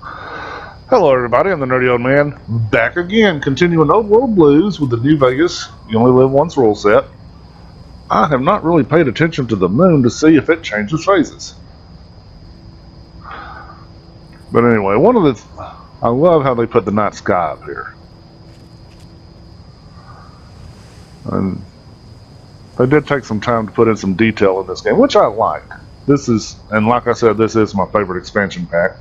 Hello everybody, I'm the Nerdy Old Man, back again, continuing Old World Blues with the New Vegas You Only Live Once rule set. I have not really paid attention to the moon to see if it changes phases. But anyway, I love how they put the night sky up here. And they did take some time to put in some detail in this game, which I like. And like I said, this is my favorite expansion pack.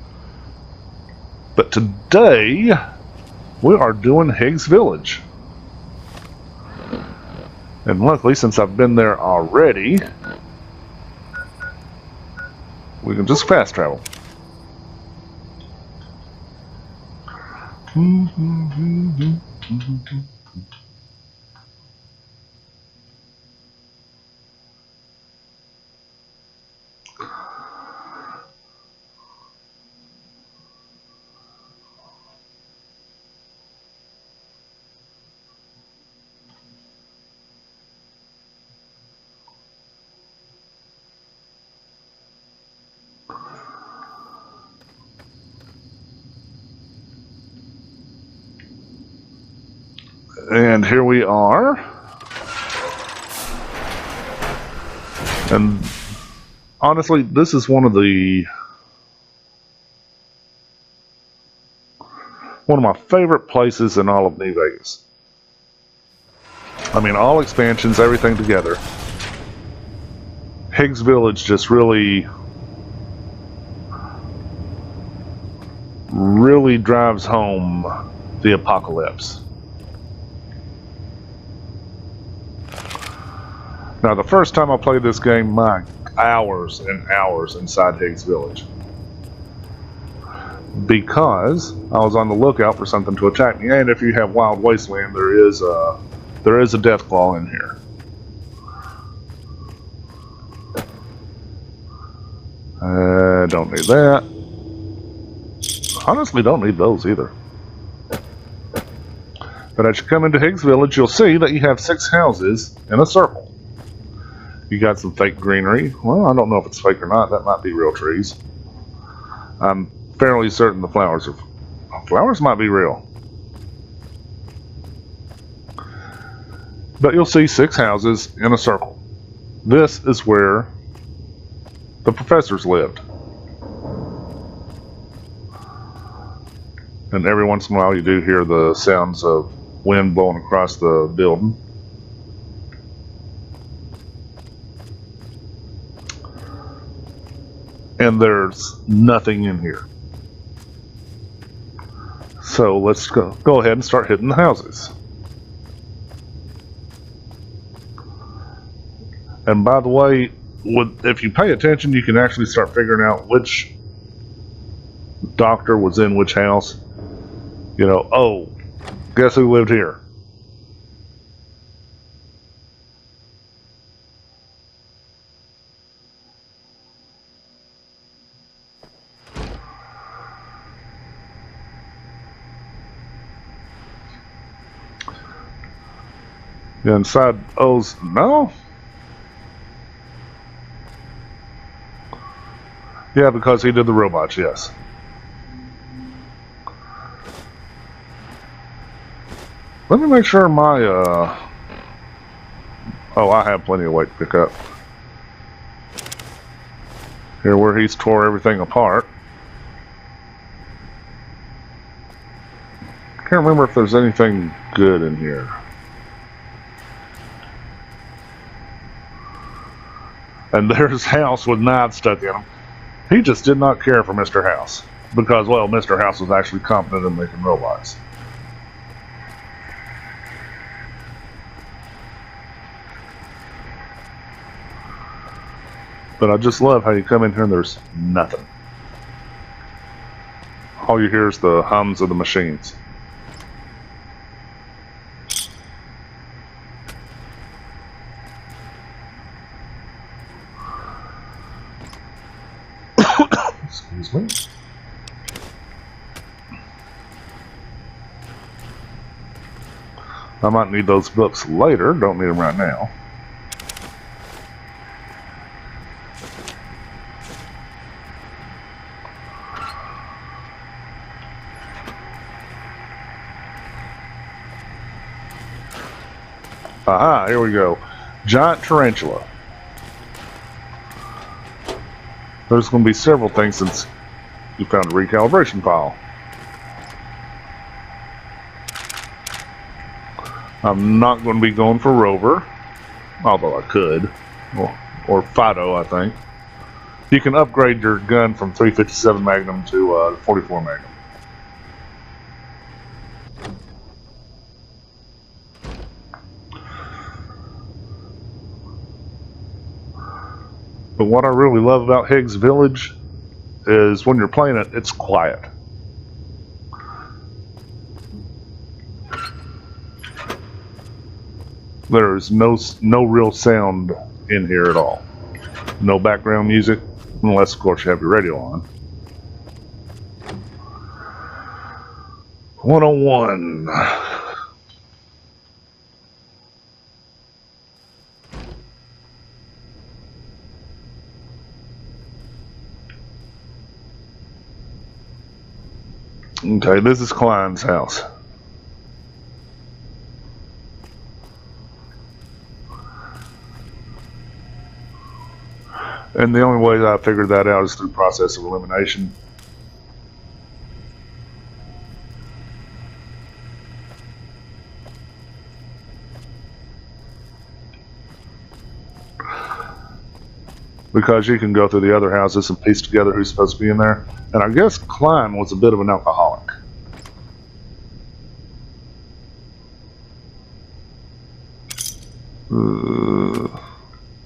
But today, we are doing Higg's Village. And luckily, since I've been there already, we can just fast travel. And here we are. And honestly, this is one of my favorite places in all of New Vegas. I mean, all expansions, everything together. Higg's Village just really drives home the apocalypse. Now, the first time I played this game, my hours and hours inside Higg's Village. Because I was on the lookout for something to attack me, and if you have Wild Wasteland, there is a Deathclaw in here. Don't need that. Honestly, don't need those either. But as you come into Higg's Village, you'll see that you have 6 houses in a circle. You got some fake greenery. Well, I don't know if it's fake or not. That might be real trees. I'm fairly certain the flowers might be real. But you'll see 6 houses in a circle. This is where the professors lived. And every once in a while you do hear the sounds of wind blowing across the building. And there's nothing in here. So let's go ahead and start hitting the houses. And by the way, if you pay attention, you can actually start figuring out which doctor was in which house. You know, oh, guess who lived here? Inside O's, no? Yeah, because he did the robots, yes. Let me make sure my, oh, I have plenty of weight to pick up. Here where he's tore everything apart. Can't remember if there's anything good in here. And there's House with knives stuck in him. He just did not care for Mr. House. Because, well, Mr. House was actually competent in making robots. But I just love how you come in here and there's nothing. All you hear is the hums of the machines. Excuse me. I might need those books later, don't need them right now. Aha, here we go. Giant tarantula. There's going to be several things since you found a recalibration file. I'm not going to be going for Rover, although I could. Or Fido, I think. You can upgrade your gun from 357 Magnum to 44 Magnum. But what I really love about Higg's Village is when you're playing it, it's quiet. There's no real sound in here at all. No background music, unless of course you have your radio on. 101. Okay, this is Klein's house. And the only way that I figured that out is through process of elimination. Because you can go through the other houses and piece together who's supposed to be in there. And I guess Klein was a bit of an alcoholic.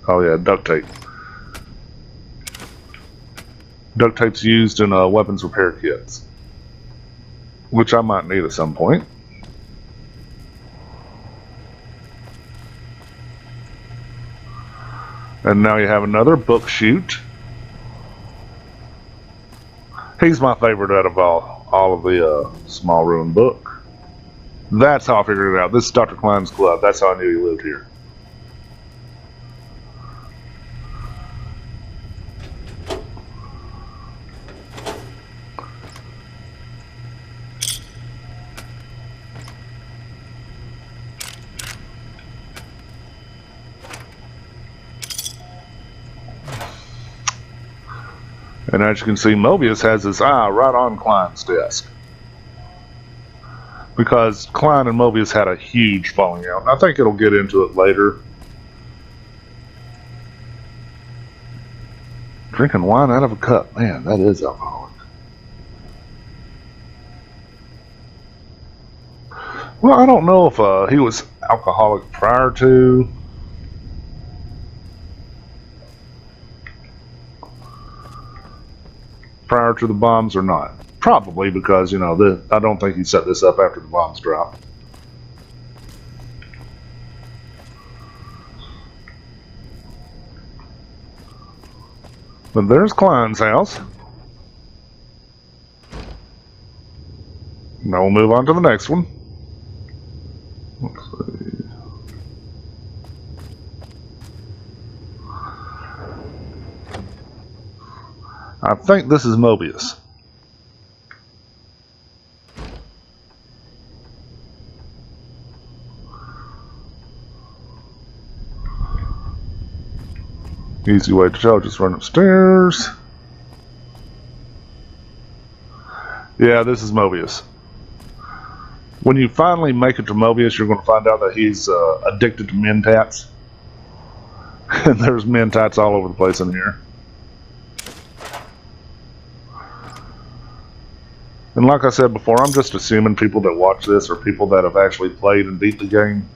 Oh yeah, duct tape. Duct tape's used in weapons repair kits, which I might need at some point. And now you have another book chute. He's my favorite out of all of the small ruin book. That's how I figured it out. This is Dr. Klein's club. That's how I knew he lived here. And as you can see, Mobius has his eye right on Klein's desk. Because Klein and Mobius had a huge falling out. And I think it'll get into it later. Drinking wine out of a cup. Man, that is alcoholic. Well, I don't know if he was alcoholic prior to. Prior to the bombs or not. Probably because, you know, I don't think he set this up after the bombs dropped. But there's Klein's house. Now we'll move on to the next one. Let's see. I think this is Mobius. Easy way to tell, just run upstairs. Yeah, this is Mobius. When you finally make it to Mobius, you're going to find out that he's addicted to mentats. And there's mentats all over the place in here. And like I said before, I'm just assuming people that watch this are people that have actually played and beat the game.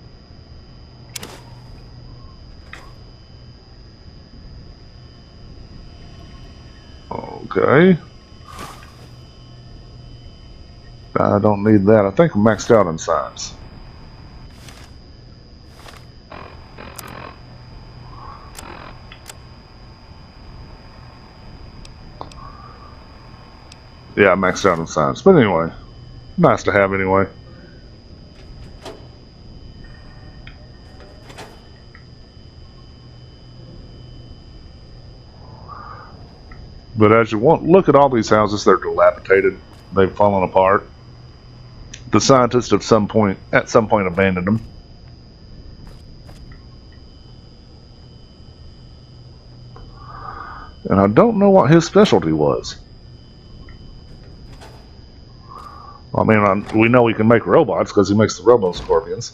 Okay. I don't need that. I think I'm maxed out on science. Yeah, I maxed out on science. But anyway, nice to have anyway. But as you want, look at all these houses. They're dilapidated. They've fallen apart. The scientists at some point abandoned them. And I don't know what his specialty was. I mean, we know he can make robots because he makes the Robo-Scorpions.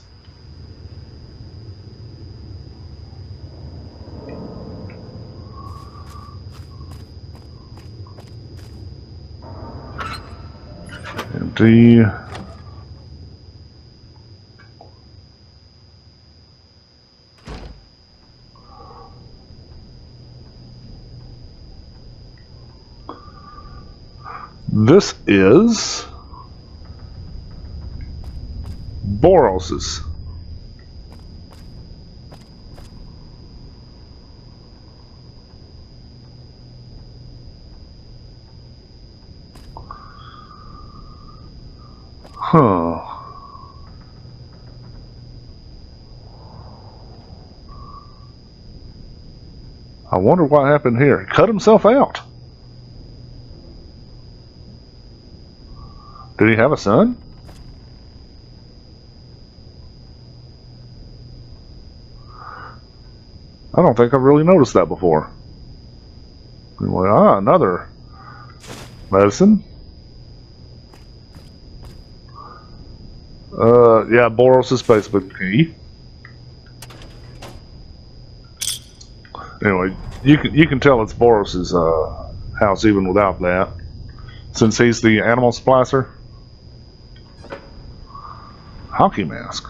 Empty. This is Boros's. Huh. I wonder what happened here. He cut himself out. Did he have a son? I don't think I've really noticed that before. Anyway, another medicine. Yeah, Boros' basement key. Anyway, you can tell it's Boros's house even without that, since he's the animal splicer. Hockey mask.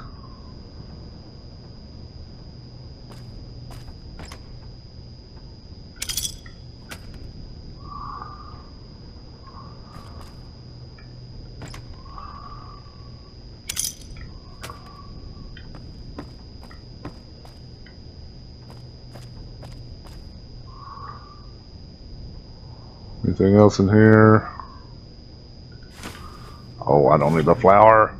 Anything else in here? Oh, I don't need the flour.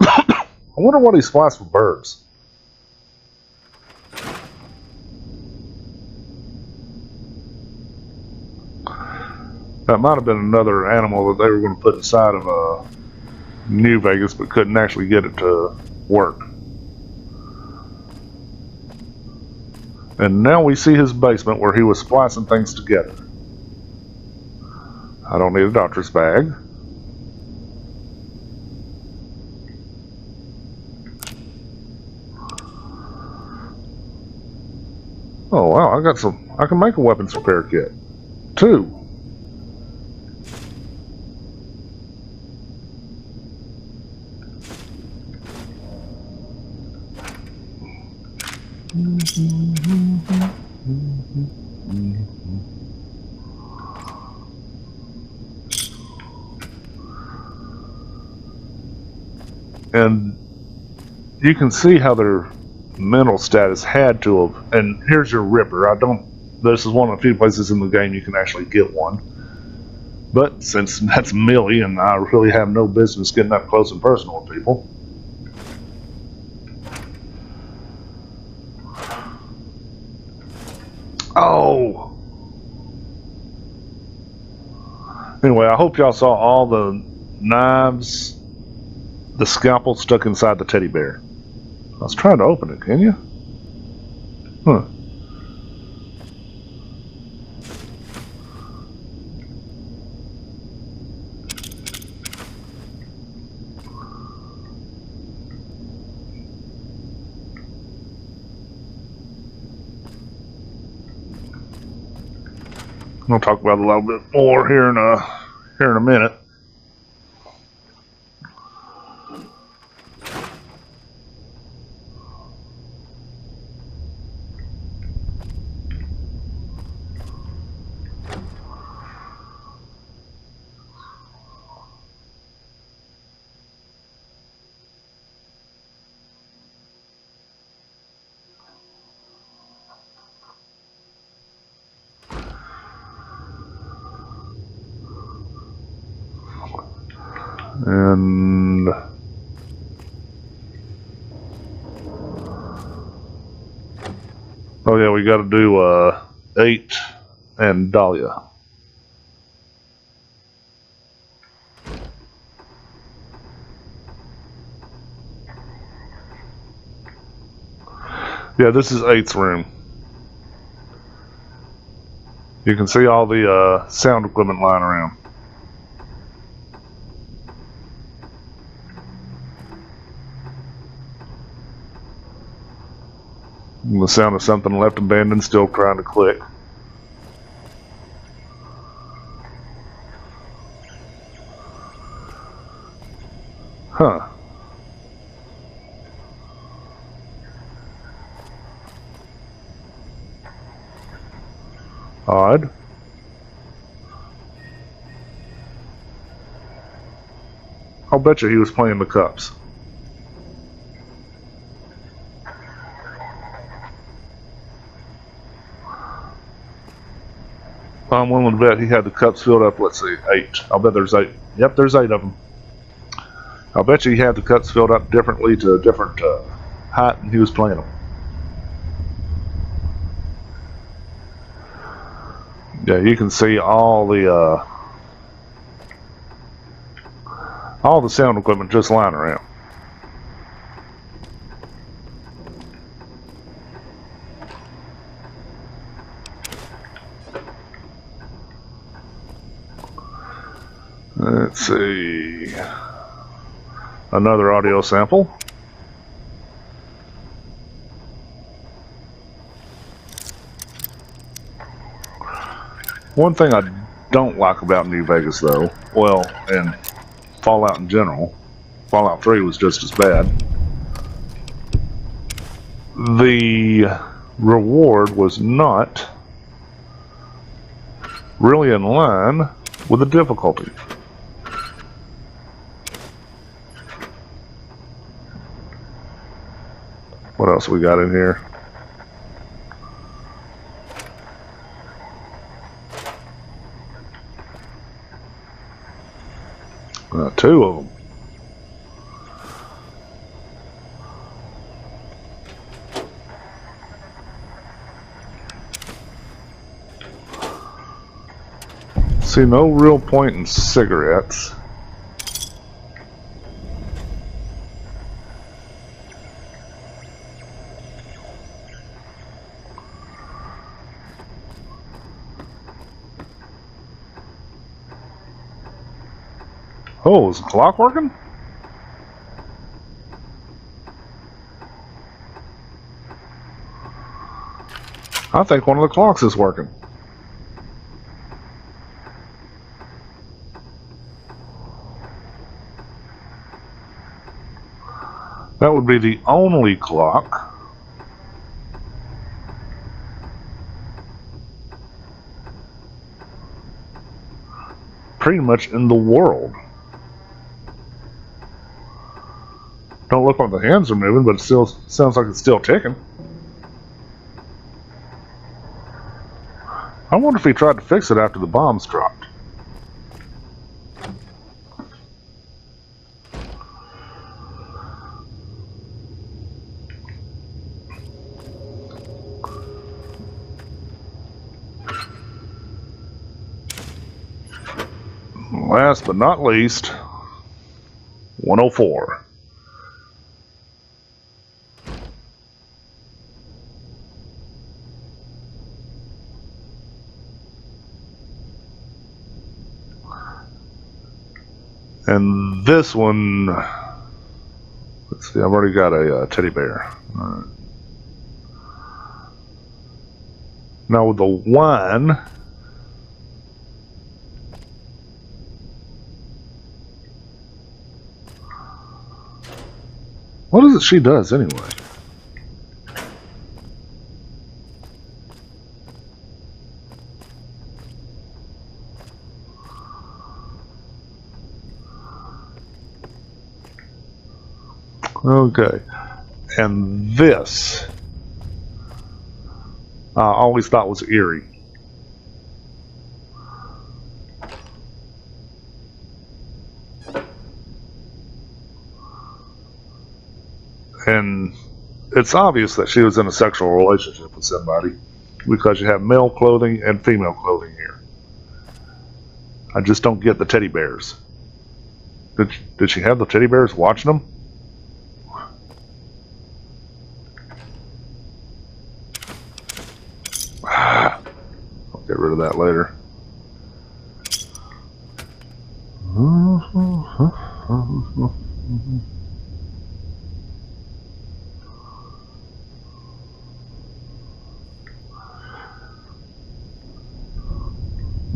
I wonder what he spliced with birds. That might have been another animal that they were going to put inside of New Vegas, but couldn't actually get it to work. And now we see his basement where he was splicing things together. I don't need a doctor's bag. Oh wow, I can make a weapons repair kit. 2. And you can see how their mental status had to have. And here's your Ripper. This is one of the few places in the game you can actually get one. But since that's Millie, and I really have no business getting up close and personal with people. Oh! Anyway, I hope y'all saw all the knives, the scalpel stuck inside the teddy bear. I was trying to open it, can you? Huh. I'll talk about it a little bit more here in a minute. And oh yeah, we got to do 8 and Dahlia. Yeah, this is 8's room. You can see all the sound equipment lying around. And the sound of something left abandoned still trying to click. Huh. Odd. I'll bet you he was playing the cups. I'm willing to bet he had the cups filled up, let's see, 8. I'll bet there's 8. Yep, there's 8 of them. I'll bet you he had the cups filled up differently to a different height and he was playing them. Yeah, you can see all the sound equipment just lying around. Let's see. Another audio sample. One thing I don't like about New Vegas, though, well, and Fallout in general, Fallout 3 was just as bad. The reward was not really in line with the difficulty. What else we got in here? Two of them. See, no real point in cigarettes. Oh, is the clock working? I think one of the clocks is working. That would be the only clock pretty much in the world. Don't look like the hands are moving, but it still sounds like it's still ticking. I wonder if he tried to fix it after the bombs dropped. Last but not least, 104. And this one, let's see, I've already got a teddy bear. All right. Now with the wine, what is it she does anyway? Okay, and this I always thought was eerie. And it's obvious that she was in a sexual relationship with somebody because you have male clothing and female clothing here. I just don't get the teddy bears. Did she have the teddy bears watching them? to that later.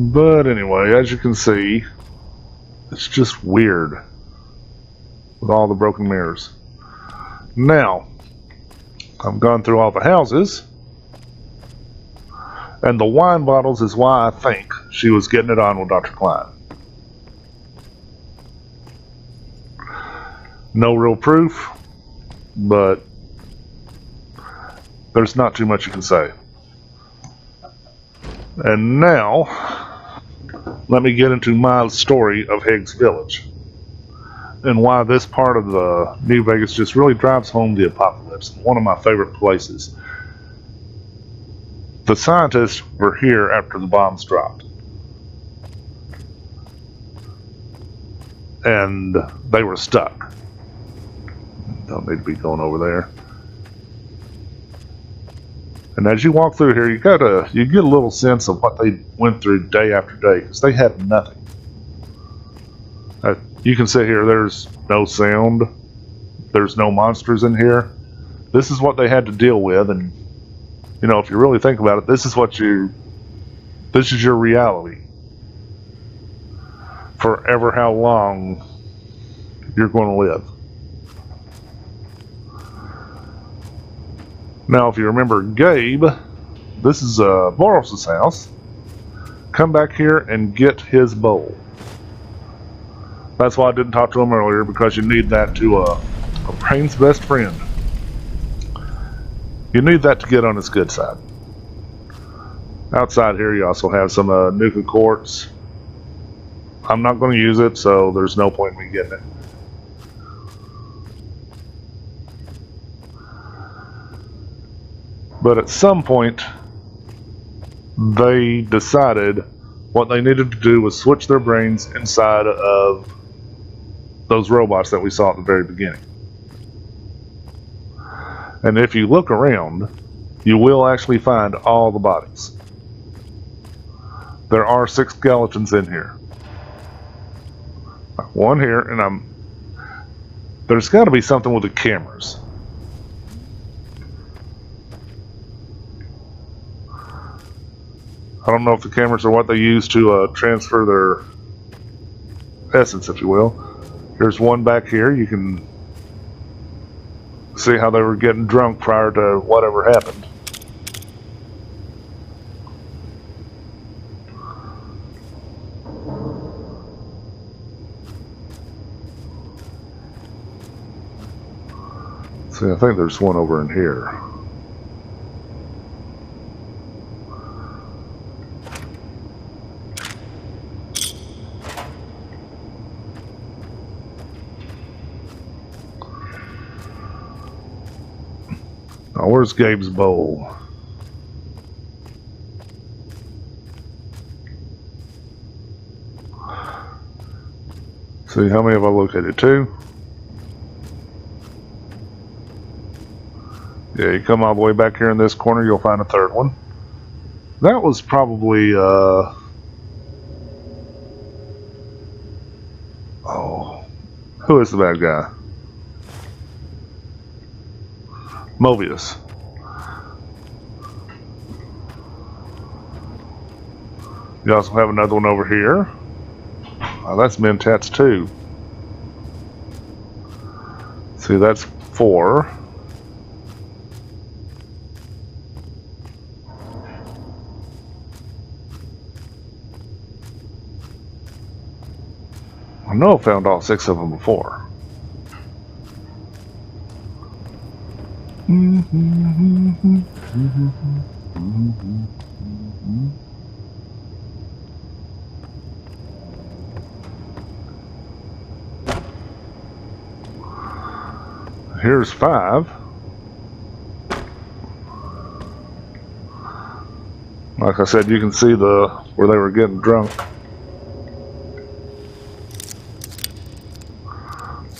But anyway, as you can see, it's just weird with all the broken mirrors. Now, I've gone through all the houses, and the wine bottles is why I think she was getting it on with Dr. Klein. No real proof, but there's not too much you can say. And now, let me get into my story of Higg's Village, and why this part of the New Vegas just really drives home the apocalypse. One of my favorite places. The scientists were here after the bombs dropped, and they were stuck. Don't need to be going over there. And as you walk through here, you get a little sense of what they went through day after day, because they had nothing. You can sit here. There's no sound. There's no monsters in here. This is what they had to deal with, and you know, if you really think about it, this is your reality. Forever, how long you're going to live. Now, if you remember Gabe, this is Boris's house. Come back here and get his bowl. That's why I didn't talk to him earlier, because you need that to a brain's best friend. You need that to get on his good side. Outside here, you also have some nuka quartz. I'm not going to use it, so there's no point in me getting it. But at some point, they decided what they needed to do was switch their brains inside of those robots that we saw at the very beginning. And if you look around, you will actually find all the bodies. There are 6 skeletons in here. One here, and there's got to be something with the cameras. I don't know if the cameras are what they use to transfer their essence, if you will. Here's one back here. You can see how they were getting drunk prior to whatever happened. See, I think there's one over in here. Now, where's Gabe's bowl? See, how many have I located? 2? Yeah, you come all the way back here in this corner, you'll find a 3rd one. That was probably, oh, who is the bad guy? Mobius. You also have another one over here. Oh, that's Mentats too. See, that's 4. I know I found all 6 of them before. Here's 5. Like I said, you can see where they were getting drunk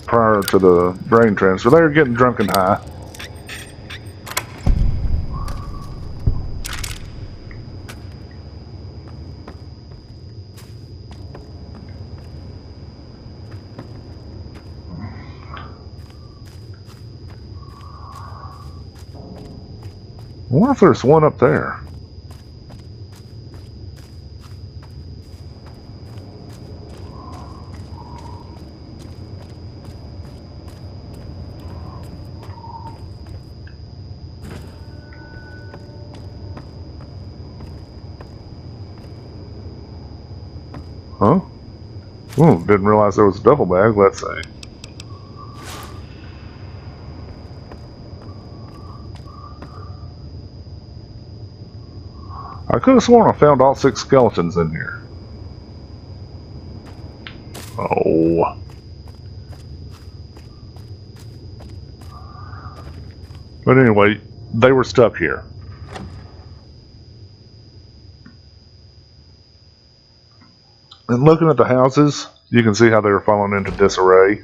prior to the brain transfer. They were getting drunk and high. I wonder if there's one up there. Huh? Oh, didn't realize there was a duffel bag. Let's see. I could have sworn I found all 6 skeletons in here. Oh. But anyway, they were stuck here. And looking at the houses, you can see how they were falling into disarray.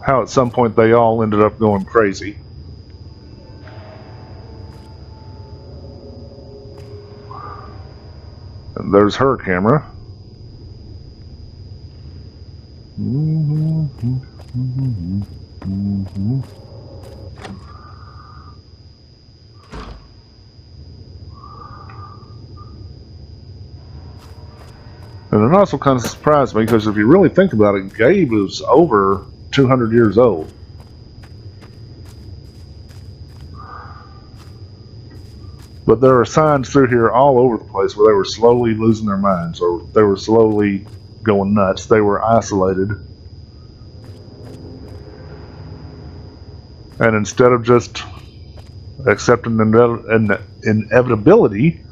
How at some point they all ended up going crazy. And there's her camera. And it also kind of surprised me because if you really think about it, Gabe is over 200 years old. But there are signs through here all over the place where they were slowly losing their minds, or they were slowly going nuts. They were isolated. And instead of just accepting the inevitability,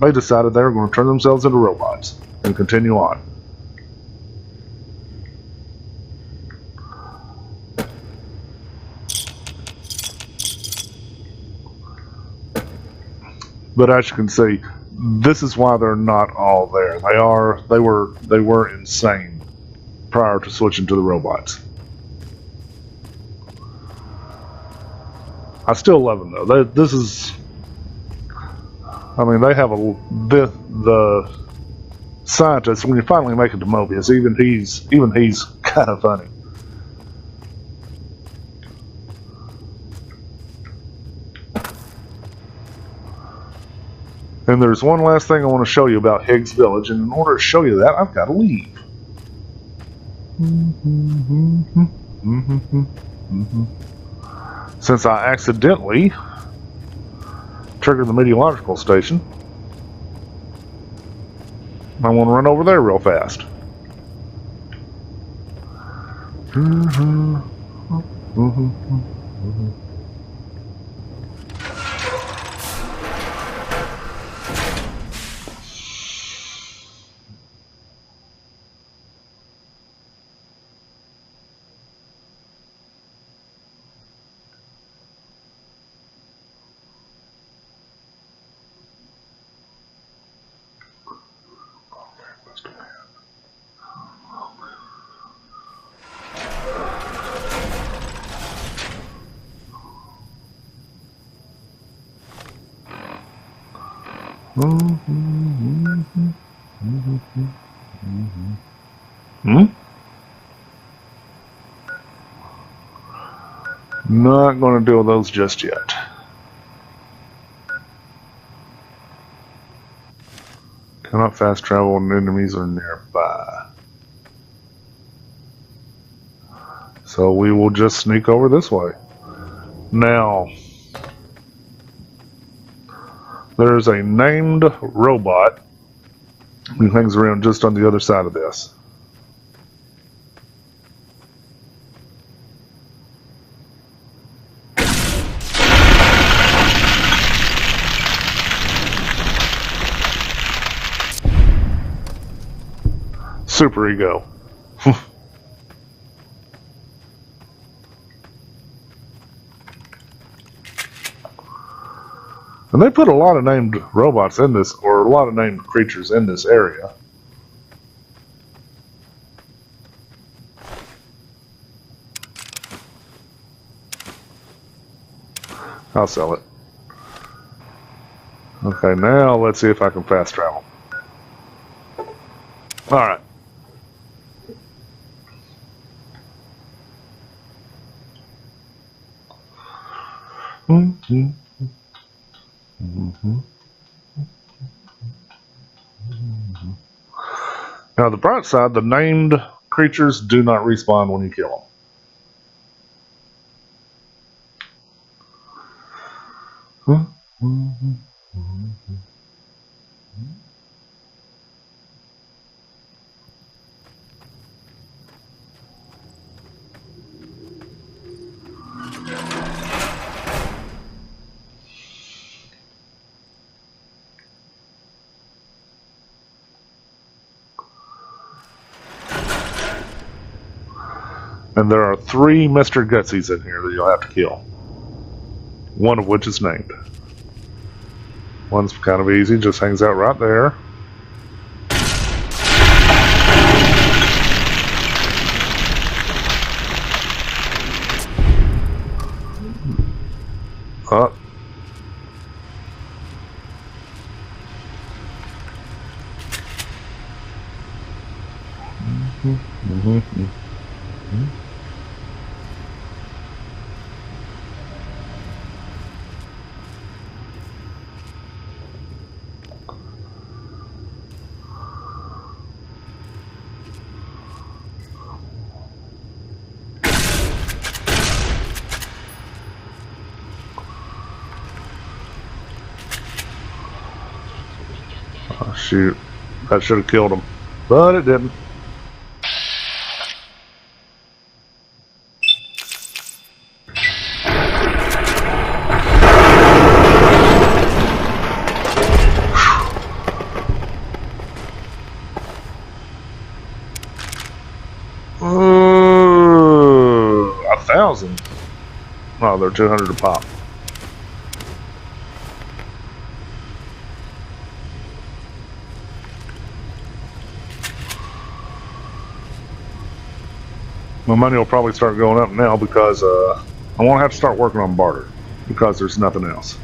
they decided they were going to turn themselves into robots and continue on. But as you can see, this is why they're not all there. They were insane prior to switching to the robots. I still love them though. This is, I mean, they have the scientist. When you finally make it to Mobius, even he's kind of funny. And there's one last thing I want to show you about Higg's Village, and in order to show you that, I've got to leave. Since I accidentally triggered the meteorological station, I want to run over there real fast. Not going to deal with those just yet. Cannot fast travel when enemies are nearby. So we will just sneak over this way. Now, there's a named robot who hangs around just on the other side of this. Super ego. And they put a lot of named robots in this, or a lot of named creatures in this area. I'll sell it. Okay, now let's see if I can fast travel. Alright. Now, the bright side, the named creatures do not respawn when you kill them. And there are 3 Mr. Gutsies in here that you'll have to kill. One of which is named. One's kind of easy, just hangs out right there. Up. Oh, shoot. That should have killed him. But it didn't. Ooh, 1,000. Oh, they're 200 a pop. My money will probably start going up now because I won't have to start working on barter because there's nothing else.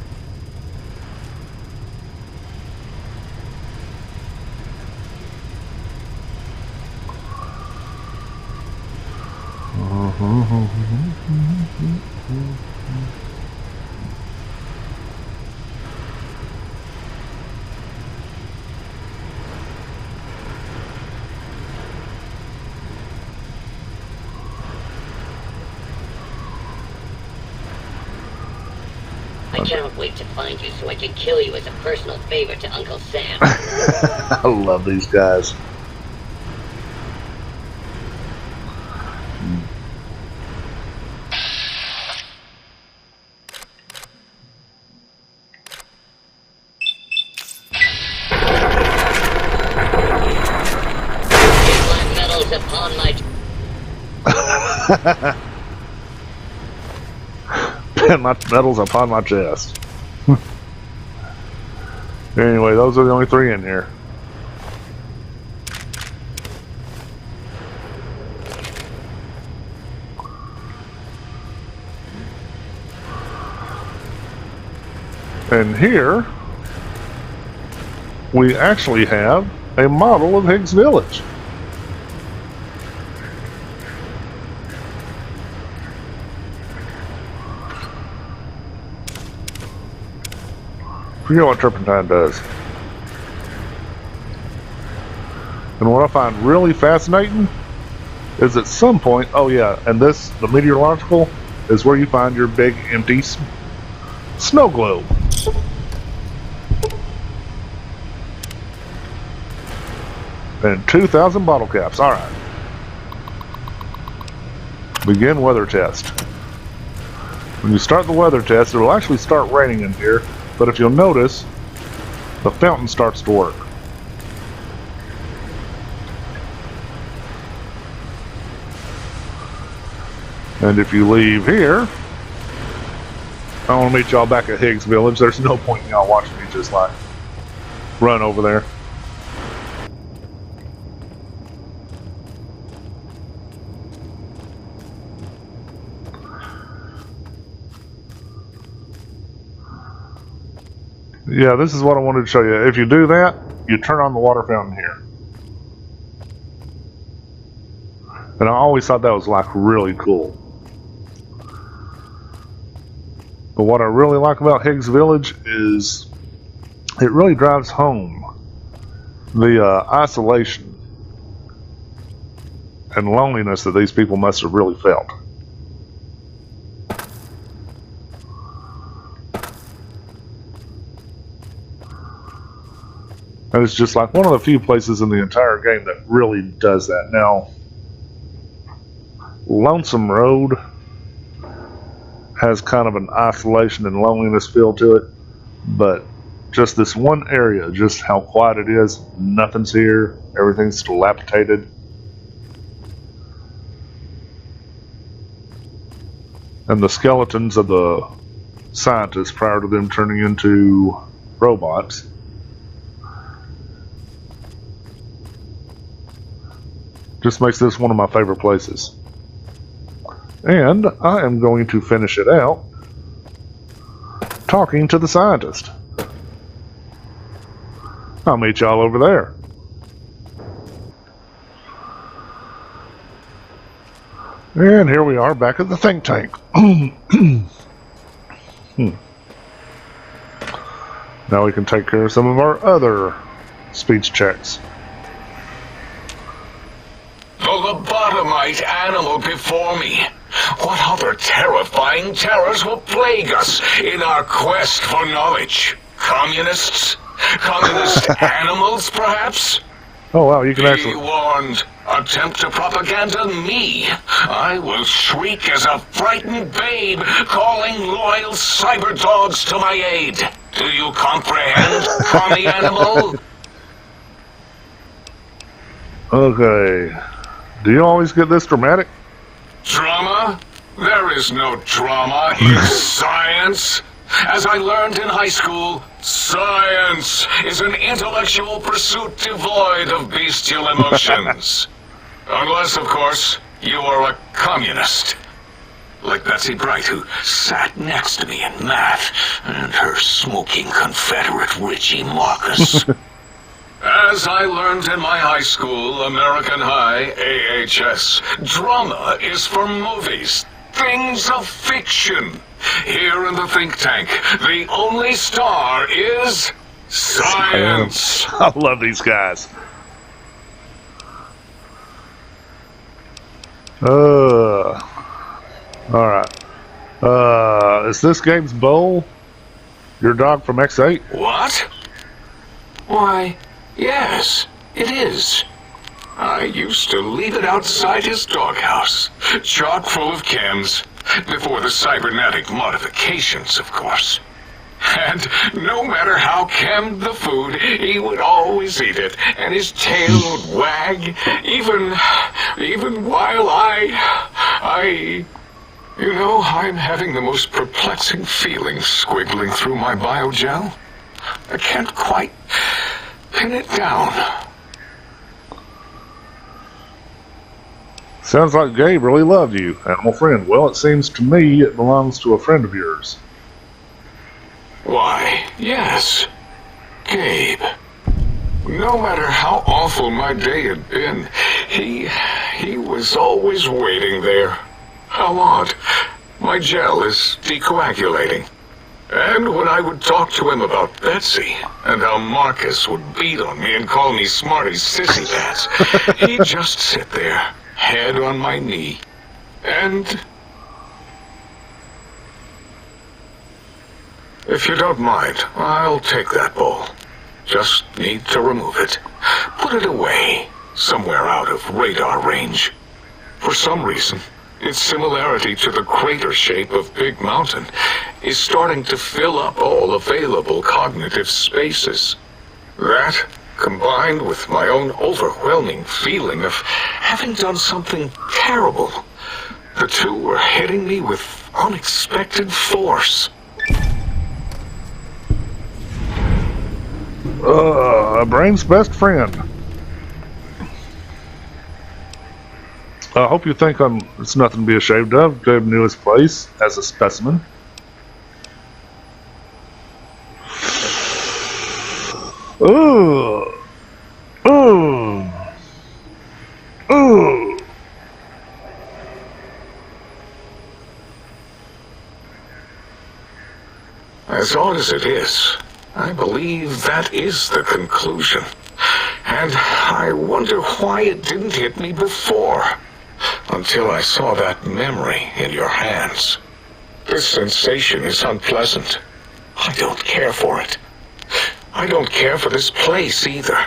I cannot wait to find you so I can kill you as a personal favor to Uncle Sam. I love these guys. My medals upon my... Pin my medals upon my chest. Anyway, those are the only 3 in here. And here, we actually have a model of Higg's Village. Forget what turpentine does. And what I find really fascinating is at some point, oh yeah, and this, the meteorological, is where you find your big empty snow globe. And 2,000 bottle caps, alright. Begin weather test. When you start the weather test, it will actually start raining in here. But if you'll notice, the fountain starts to work. And if you leave here, I want to meet y'all back at Higg's Village. There's no point in y'all watching me just like run over there. Yeah, this is what I wanted to show you. If you do that, you turn on the water fountain here. And I always thought that was like really cool. But what I really like about Higgs Village is it really drives home the isolation and loneliness that these people must have really felt. And it's just like one of the few places in the entire game that really does that. Now, Lonesome Road has kind of an isolation and loneliness feel to it, but just this one area, just how quiet it is, nothing's here, everything's dilapidated. And the skeletons of the scientists prior to them turning into robots. Just makes this one of my favorite places. And I am going to finish it out talking to the scientist. I'll meet y'all over there. And here we are back at the think tank. Now we can take care of some of our other speech checks. The lobotomite animal before me. What other terrifying terrors will plague us in our quest for knowledge? Communists? Communist animals, perhaps? Oh wow, you can Be actually... warned. Attempt to propaganda me. I will shriek as a frightened babe, calling loyal cyber dogs to my aid. Do you comprehend, commie animal? Okay. Do you always get this dramatic? Drama? There is no drama in science. As I learned in high school, science is an intellectual pursuit devoid of bestial emotions. Unless, of course, you are a communist. Like Betsy Bright, who sat next to me in math, and her smoking Confederate Richie Marcus. As I learned in my high school, American High, AHS, drama is for movies, things of fiction. Here in the think tank, the only star is science. I love these guys. Alright. Is this game's Bowl your dog from X8? What? Why, yes, it is. I used to leave it outside his doghouse, chock full of chems, before the cybernetic modifications, of course. And no matter how chemmed the food, he would always eat it, and his tail would wag, even while you know, I'm having the most perplexing feeling squiggling through my biogel. I can't quite pin it down. Sounds like Gabe really loved you, animal friend. Well, it seems to me it belongs to a friend of yours. Why, yes, Gabe. No matter how awful my day had been, he was always waiting there. How odd. My gel is decoagulating. And when I would talk to him about Betsy, and how Marcus would beat on me and call me Smarty Sissy Pants, he'd just sit there, head on my knee, and... If you don't mind, I'll take that bowl. Just need to remove it. Put it away, somewhere out of radar range. For some reason, its similarity to the crater shape of Big Mountain is starting to fill up all available cognitive spaces. That, combined with my own overwhelming feeling of having done something terrible, the two were hitting me with unexpected force. A brain's best friend. I hope you think it's nothing to be ashamed of. Gabe knew his place as a specimen. Ooh. Ooh. Ooh. As odd as it is, I believe that is the conclusion. And I wonder why it didn't hit me before, until I saw that memory in your hands. This sensation is unpleasant. I don't care for it. I don't care for this place either.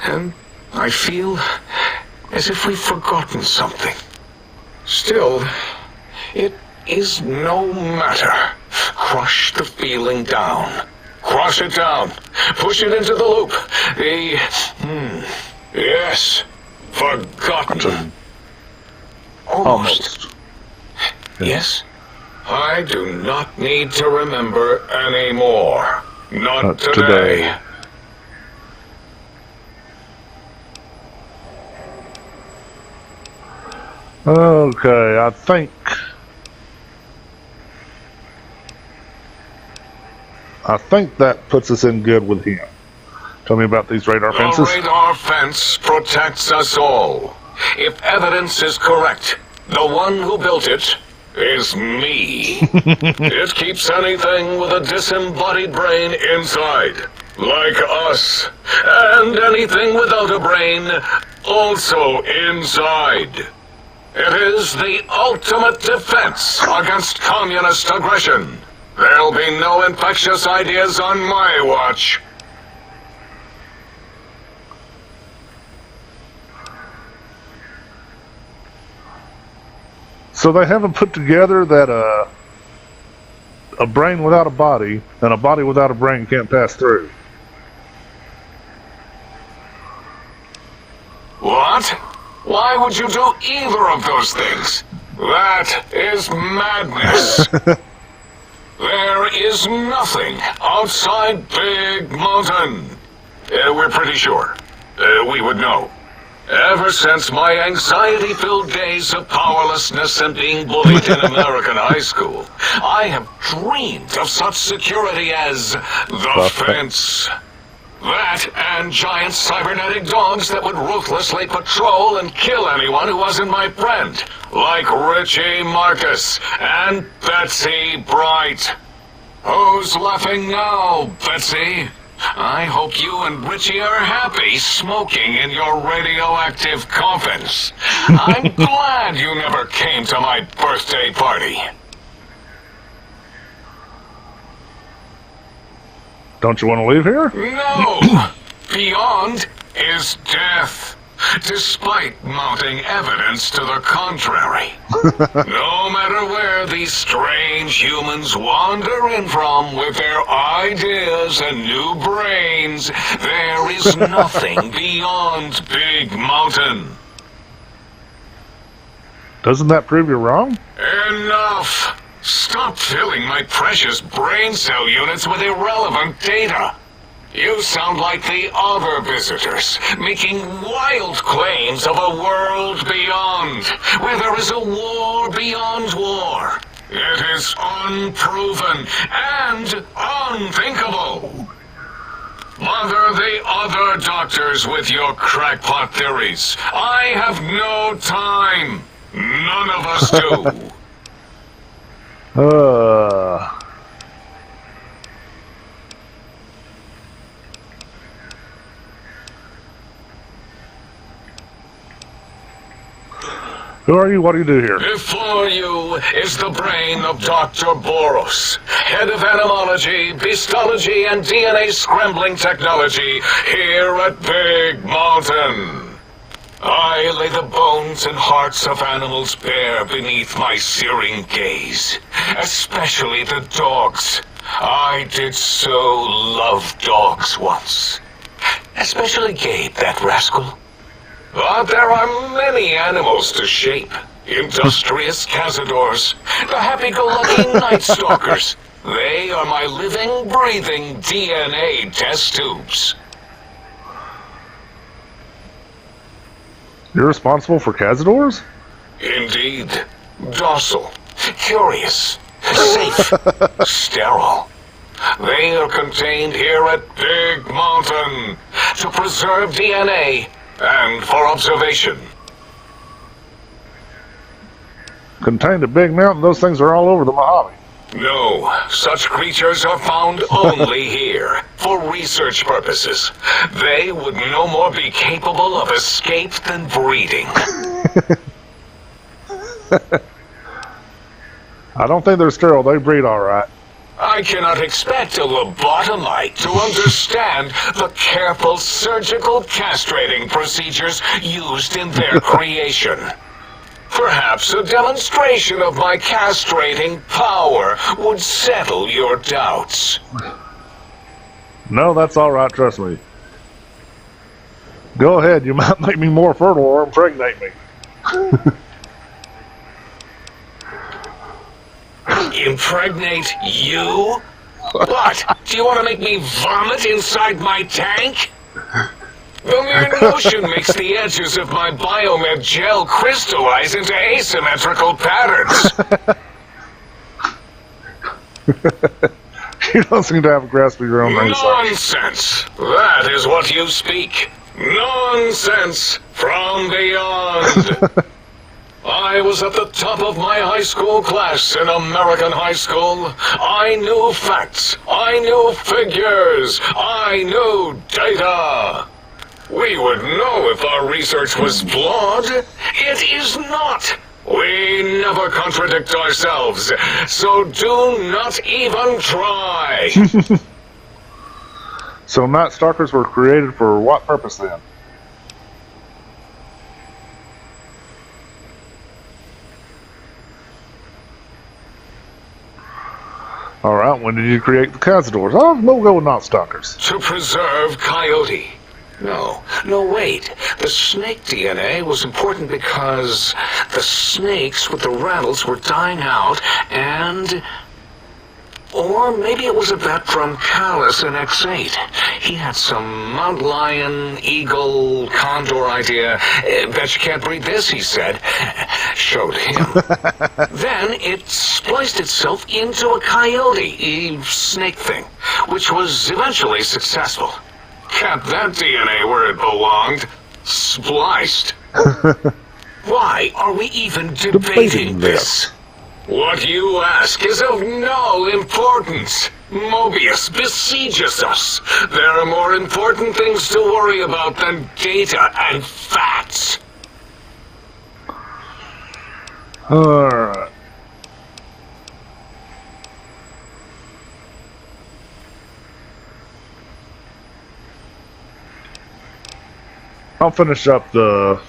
And I feel as if we've forgotten something. Still, it is no matter. Crush the feeling down. Crush it down. Push it into the loop. Yes. Forgotten. Almost. Yes. I do not need to remember anymore. Not today. Okay, I think that puts us in good with him. Tell me about these radar fences. The radar fence protects us all. If evidence is correct, the one who built it is me. It keeps anything with a disembodied brain inside, like us. And anything without a brain, also inside. It is the ultimate defense against communist aggression. There'll be no infectious ideas on my watch. So they haven't put together that a brain without a body and a body without a brain can't pass through. What? Why would you do either of those things? That is madness. There is nothing outside Big Mountain. We're pretty sure. We would know. Ever since my anxiety-filled days of powerlessness and being bullied in American high school, I have dreamed of such security as the fence. That and giant cybernetic dogs that would ruthlessly patrol and kill anyone who wasn't my friend, like Richie Marcus and Betsy Bright. Who's laughing now, Betsy? I hope you and Richie are happy smoking in your radioactive coffins. I'm glad you never came to my birthday party. Don't you want to leave here? No! Beyond is death, despite mounting evidence to the contrary. No matter where these strange humans wander in from with their ideas and new brains, there is nothing beyond Big Mountain. Doesn't that prove you're wrong? Enough! Stop filling my precious brain cell units with irrelevant data. You sound like the other visitors, making wild claims of a world beyond, where there is a war beyond war. It is unproven and unthinkable. Bother the other doctors with your crackpot theories. I have no time. None of us do. Who are you? What do you do here? Before you is the brain of Dr. Boros, head of animology, beastology, and DNA scrambling technology here at Big Mountain. I lay the bones and hearts of animals bare beneath my searing gaze, especially the dogs. I did so love dogs once. Especially Gabe, that rascal. But there are many animals to shape. Industrious cazadors, the happy-go-lucky night stalkers. They are my living, breathing DNA test tubes. You're responsible for cazadors? Indeed. Docile, curious, safe, sterile. They are contained here at Big Mountain to preserve DNA and for observation. Contained at Big Mountain? Those things are all over the Mojave. No, such creatures are found only here, for research purposes. They would no more be capable of escape than breeding. I don't think they're sterile. They breed all right. I cannot expect a lobotomite to understand the careful surgical castrating procedures used in their creation. Perhaps a demonstration of my castrating power would settle your doubts. No, that's all right. Trust me. Go ahead. You might make me more fertile or impregnate me. Impregnate you? What? Do you want to make me vomit inside my tank? The mere notion makes the edges of my biomed gel crystallize into asymmetrical patterns. You don't seem to have a grasp of your own insight. Nonsense! That is what you speak. Nonsense from beyond. I was at the top of my high school class in American high school. I knew facts. I knew figures. I knew data. We would know if our research was flawed. It is not. We never contradict ourselves, so do not even try. So Night Stalkers were created for what purpose then? Alright, when did you create the Cazadors? Oh, we'll go with Night Stalkers. To preserve Coyote. No, wait. The snake DNA was important because the snakes with the rattles were dying out and... Or maybe it was a vet from Callus in X8. He had some Mount Lion, Eagle, Condor idea. Bet you can't breed this, he said. Showed him. Then it spliced itself into a coyote, snake thing, which was eventually successful. Kept that DNA where it belonged. Spliced. Why are we even debating this? What you ask is of no importance. Mobius besieges us. There are more important things to worry about than data and facts. Alright. I'll finish up the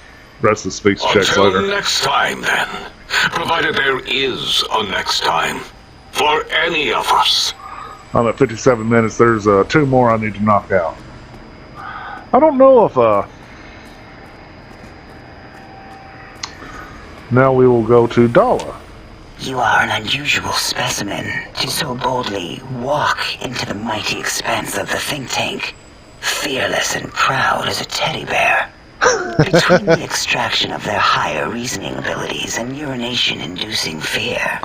rest of the speech checks Until later. next time, then. Provided there is a next time. For any of us. I'm at 57 minutes. There's 2 more I need to knock out. I don't know if... Now we will go to Dala. You are an unusual specimen to so boldly walk into the mighty expanse of the think tank, fearless and proud as a teddy bear. Between the extraction of their higher reasoning abilities and urination-inducing fear,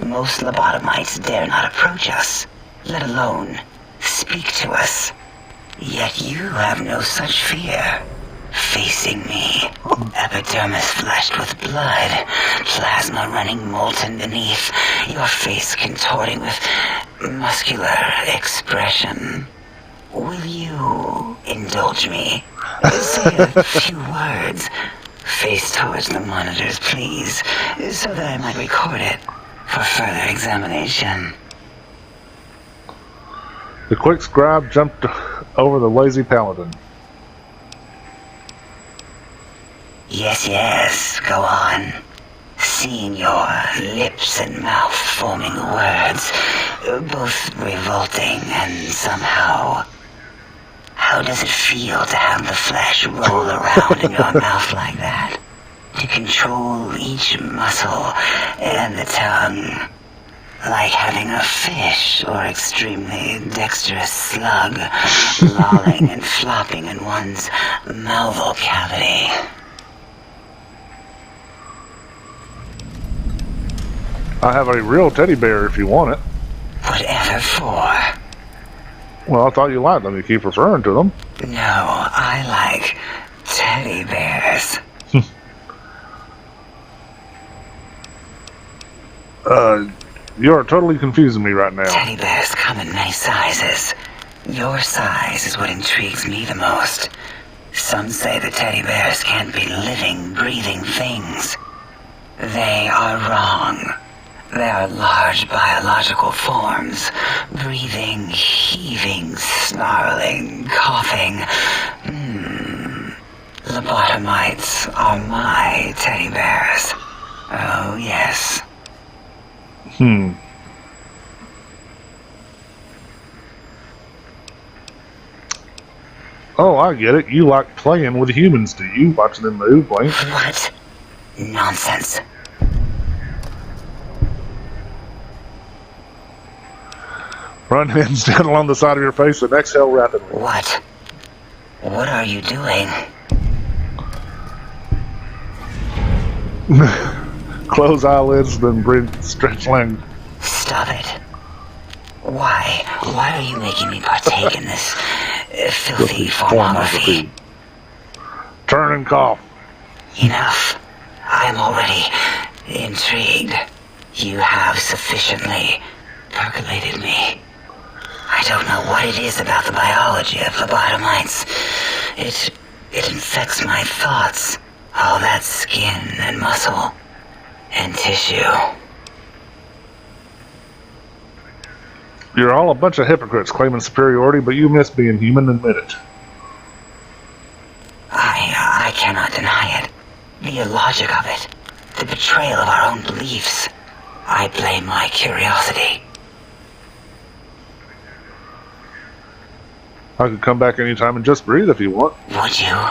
most lobotomites dare not approach us, let alone speak to us. Yet you have no such fear. Facing me, epidermis flushed with blood, plasma running molten beneath, your face contorting with muscular expression. Will you indulge me? Say a few words. Face towards the monitors, please, so that I might record it for further examination. The quick scribe jumped over the lazy paladin. Yes, go on. Seeing your lips and mouth forming words, both revolting and somehow... How does it feel to have the flesh roll around in your mouth like that? To control each muscle and the tongue. Like having a fish or extremely dexterous slug lolling and flopping in one's malval cavity. I have a real teddy bear if you want it. Whatever for. Well, I thought you liked them. You keep referring to them. No, I like teddy bears. You are totally confusing me right now. Teddy bears come in many sizes. Your size is what intrigues me the most. Some say that teddy bears can't be living, breathing things. They are wrong. They are large biological forms, breathing, heaving, snarling, coughing. Lobotomites are my teddy bears. Oh, yes. Oh, I get it. You like playing with humans, do you? Watching them move, Blink. What? Nonsense. Run hands down along the side of your face and exhale rapidly. What? What are you doing? Close eyelids, then breathe, stretch length. Stop it. Why? Why are you making me partake in this filthy pornography? Turn and cough. Enough. I am already intrigued. You have sufficiently percolated me. I don't know what it is about the biology of lobotomites. It infects my thoughts. All that skin and muscle and tissue. You're all a bunch of hypocrites claiming superiority, but you miss being human, admit it. I cannot deny it. The illogic of it. The betrayal of our own beliefs. I blame my curiosity. I could come back anytime and just breathe if you want. Would you?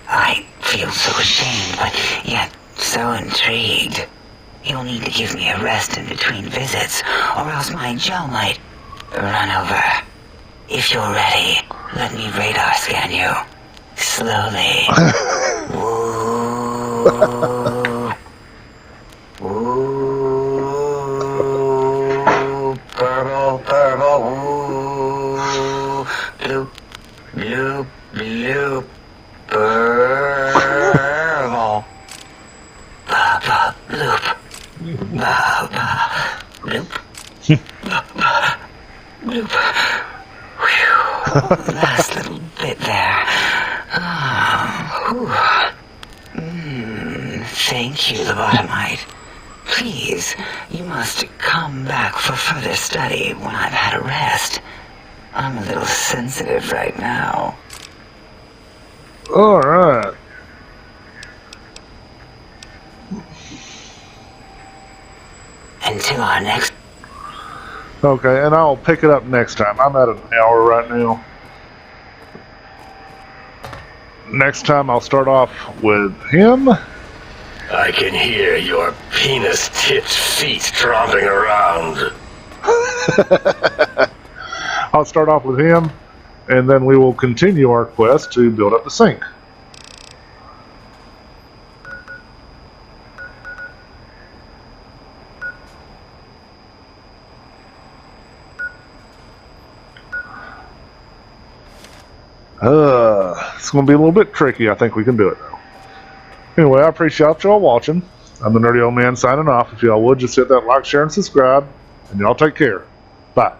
I feel so ashamed, but yet so intrigued. You'll need to give me a rest in between visits, or else my jaw might run over. If you're ready, let me radar scan you. Slowly. Ooh. Ooh. Purple, purple. Ooh. Bloop, bloop, bloop. Purple. Ba, ba, bloop. Ba, ba, bloop. Ba, ba, bloop. Whew. Last little bit there. Thank you, lobotomite. Please, you must come back for further study when I've had a rest. I'm a little sensitive right now. Alright. Until our next... Okay, and I'll pick it up next time. I'm at an hour right now. Next time I'll start off with him. I can hear your penis-tipped feet tromping around. I'll start off with him, and then we will continue our quest to build up the sink. It's going to be a little bit tricky. I think we can do it, though. Anyway, I appreciate y'all watching. I'm the Nerdy Old Man signing off. If y'all would, just hit that like, share, and subscribe. And y'all take care. Bye.